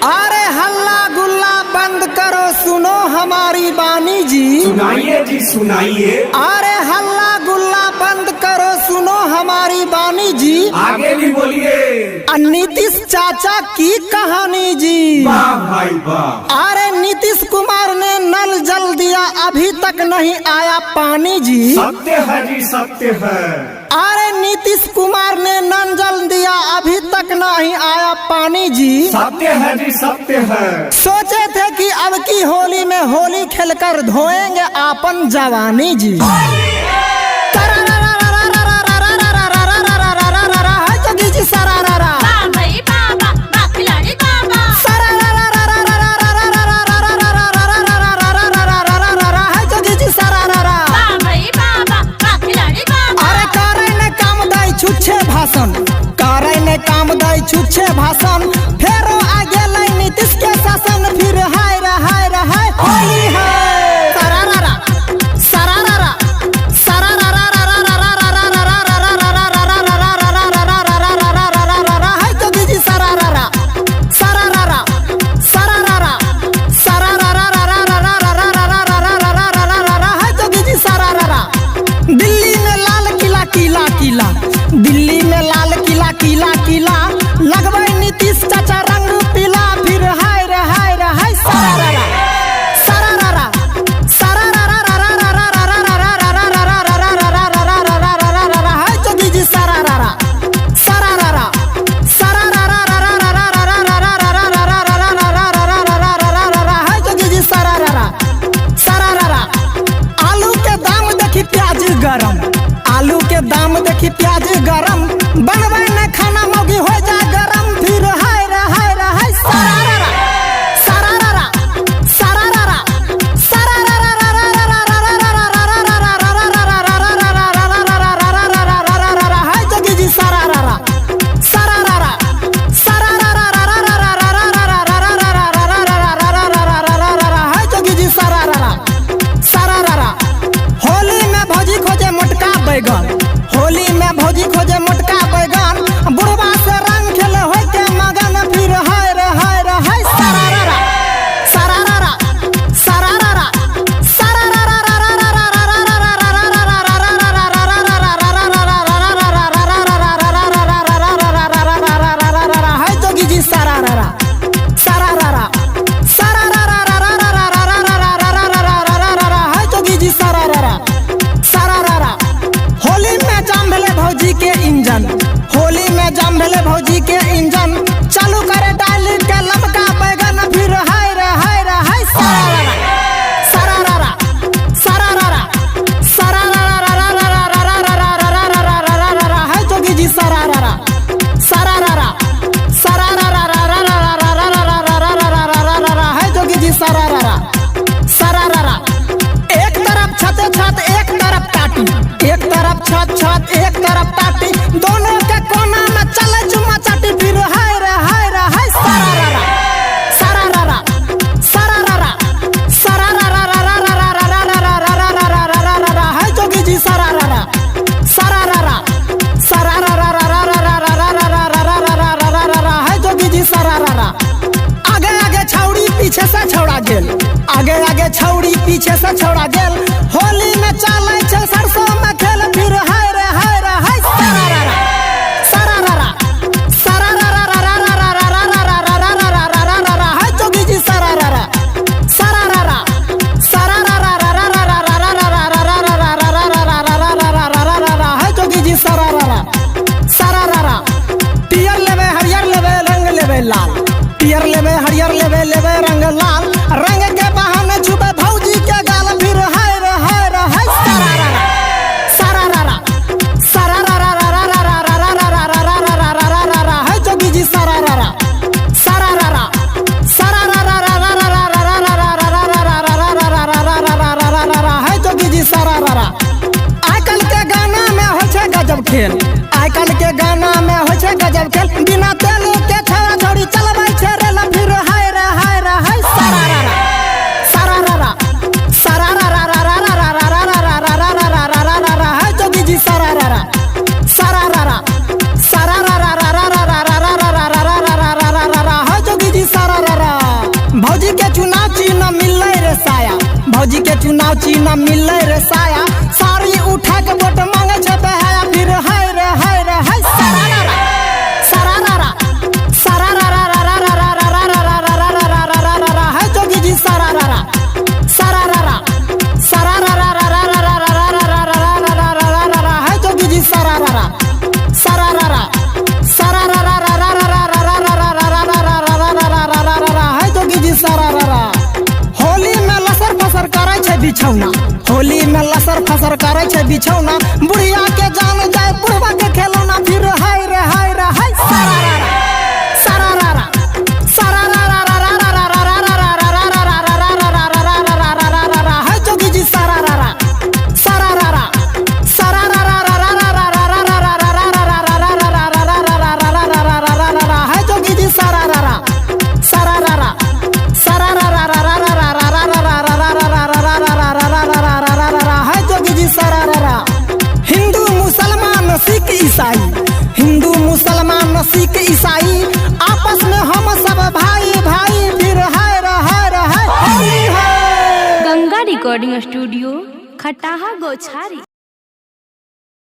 अरे हल्ला गुल्ला बंद करो, सुनो हमारी बानी जी। सुनाइए जी सुनाइए। अरे हल्ला गुल्ला बंद करो, सुनो हमारी बानी जी। आगे भी बोलिए। नीतीश चाचा की कहानी जी। वाह भाई वाह। अरे नीतीश कुमार ने नल जल दिया, अभी तक नहीं आया पानी जी। सत्य है जी सत्य है। अरे नीतीश कुमार ने नल जल दिया, अभी तक नहीं आया पानी जी। सत्य है जी सत्य है। सोचे थे कि अब की होली में होली खेलकर धोएंगे आपन जवानी जी। छुच्छे भाषण फेरो आगे लाई नीतीश के शासन, फिर हाय रे हाय रे हाय होली है। सरारा सरारा है जोगी जी सरारा सरारा सरारा है जोगी जी सरारा। दिल्ली में लाल किला किला किला, दिल्ली में लाल किला किला किला, लगवाई नीतीश चाचा रंग पीला, फिर हाय रे हाय रे हाय सरारा सरारा है जोगी जी सरारा सरारा है जोगी जी सरारा सरारा। आलू के दाम देखी प्याज गरम, आलू के दाम देखी प्याज गरम, बनवाई न खाना मौगी हो जा गरम, फिर हाय रे हाय रे हाय सरारा सरारा सरारा है जोगी जी सरारा सरारा है जोगी जी सरारा सरारा। होली में भौजी खोजे मोटका बैगन, होली में भौजी खोजे मोटका बैगन, बुढ़वा से रंग खेले हो के मगन, फिर हाय रे हाय रे हाय सरारा सरारा सरारा है जोगी जी सरारा सरारा है जोगी जी सरारा सरारा। होली में जाम भेले भौजी के इंजन, होली में जाम भेले भौजी के इंजन, चालू करे डाल के लमका बैगन, फिर हाय रे हाय रे हाय सरारा सरारा सरारा है जोगी जी सरारा सरारा है जोगी जी सरारा सरारा। एक तरफ छत छत एक तरफ टाटी, एक तरफ छत छत एक तरफ टाटी, दोनों के कोना में चले चुमा चाटी, फिर हाय रे हाय रे हाय सरारा सरारा सरारा है जोगी जी सरारा सरारा है जोगी जी सरारा। आगे आगे छौड़ी पीछे से छौड़ा गेल, आगे आगे छौड़ी पीछे से छौड़ा गेल, होली में चले छे सरसों में खेल, फिर हाय रे हाय रे हाय सरारा सरारा है जोगी जी सरारा सरारा है जोगी जी सरारा सरारा। पियर लेवे हरियर लेवे रंग लेवे लाल, पियर लेवे हरियर लेवे लेवे रंग लाल, रंग के बहाने छुपे भौजी के गाल, फिर हाय रे हाय रे हाय सरारा सरारा है जोगी जी सरारा सरारा है जोगी जी सरारा। आजकल के गाना में हो छे गजब खेल, आजकल के गाना में हो छे गजब खेल, बिना तेल के छौड़ा छौड़ी चलबै छे रेल, फिर हाय रे हाय रे हाय सरारा सरारा है जोगी जी सरारा सरारा है जोगी जी सरारा साड़ी न मिले रे साया, साड़ी उठा के वोट मांगे छे बेहाया, फिर हाय रे हाय रे हाय सरारा सरारा सरारा है जोगी जी सरारा सरारा सरारा है जोगी जी सरारा सरारा है जोगी जी सरारा। होली में लसर फसर करे छे बिछौना, होली में लसर फसर करे छे बिछौना, बुढ़िया के जान जाए बुढ़वा के खेलौना, फिर हाय रे हाय रे हाय सरारा सरारा सरारा है जोगी जी सरारा सरारा है जोगी जी सरारा सरारा है जोगी जी सरारा। हिंदू मुसलमान सिख ईसाई, हिंदू मुसलमान सिख ईसाई, आपस में हम सब भाई भाई, फिर हाय रे हाय रे हाय होली है। गंगा रिकॉर्डिंग स्टूडियो खटाहा गोछारी।